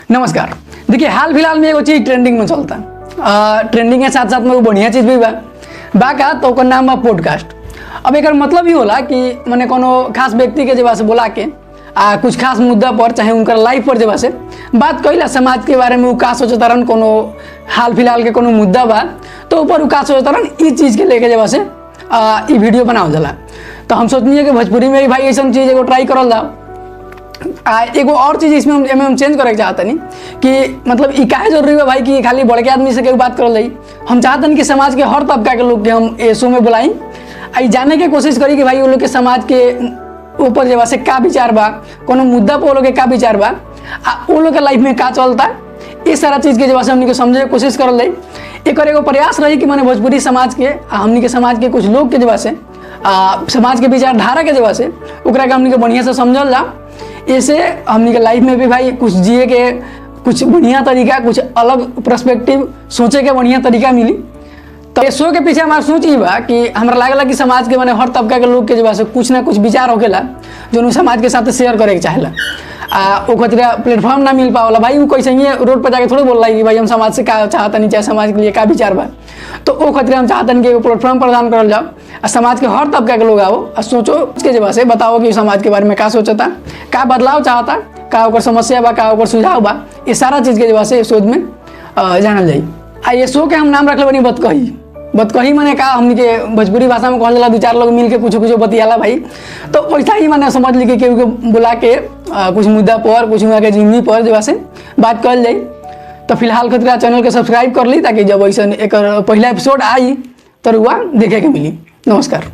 नमस्कार। देखिए, हाल फिलहाल में एगो चीज ट्रेंडिंग में चलता, ट्रेंडिंग के साथ साथ में वो बढ़िया चीज़ भी बा का तो ओकर नाम बा पॉडकास्ट। अब एक मतलब ही होला कि मैंने कोनो खास व्यक्ति के जब से बुला के कुछ खास मुद्दा पर चाहे उनका लाइफ पर जब से बात कइला, समाज के बारे में का सोचता रहन, कोनो हाल फिलहाल के कोनो मुद्दा बा तो ऊपर का सोचता रहन, इस चीज़ के लेके जब से ये वीडियो बनावल जाला। तो हम सोचनी है कि भोजपुरी में भी भाई ऐसा चीज़ एगो ट्राई करल जाओ। एगो और चीज़ इसमें हम चेंज करे चाहते नहीं कि मतलब ये काहे जरूरी है भाई कि खाली बड़के आदमी से बात करल जाई। हम चाहते कि समाज के हर तबका के लोग के हम ए शो में बुलाई, आई जाने के कोशिश करी कि भाई वो लोग के समाज के ऊपर जब से का विचार बा, कोनो मुद्दा पर वो लोग के का विचार बा, वो लोग के लाइफ में का चलता, ये सारा चीज़ के जब से हमने समझे के कोशिश करल जाई। एक एगो प्रयास रही कि मैंने भोजपुरी समाज के हमने के समाज के कुछ लोग के जब से समाज के विचारधारा के जब से ओकरा के हमने के बढ़िया से समझल जा। ऐसे हमने के लाइफ में भी भाई कुछ जिए के कुछ बढ़िया तरीका, कुछ अलग पर्सपेक्टिव सोचे के बढ़िया तरीका मिली। तो ये शो के पीछे हमारा सोच ही बा कि हमरा लागला कि समाज के माने हर तबका के लोग के जब से कुछ ना कुछ विचार होकेला जो समाज के साथ शेयर करे के चाहेला। वो खतरा प्लेटफॉर्म ना मिल पावला भाई, वो कैसे ही रोड पर जाके थोड़े बोल रहा है कि भाई हम समाज से का चाहता नहीं, चाहे समाज के लिए का विचार बा। तो वो खतरा हम चाहते कि प्लेटफॉर्म प्रदान करल जाओ और समाज के हर तबका के लोग आओ और सोचो, उसके जब से बताओ कि समाज के बारे में का सोचता, का बदलाव चाहता, का ओकर समस्या बा, का ओकर सुझाव बा, ये सारा चीज़ के जब से शोध में जानल जाई। ये शो के हम नाम रखले बनी बतकही माने का हमनी के भोजपुरी भाषा में कहल जाला दो चार लोग मिल के कुछ बतियाला भाई। तो वैसा ही मैंने समझ ली कि केहू के बुला के कुछ मुद्दा पर, कुछ वहाँ के जिंदगी पर जब से बात कल जाए। तो फिलहाल खतरा चैनल के सब्सक्राइब कर ली ताकि जब ऐसा एक पहला एपिसोड आई तो रुआ देखे के मिली। नमस्कार।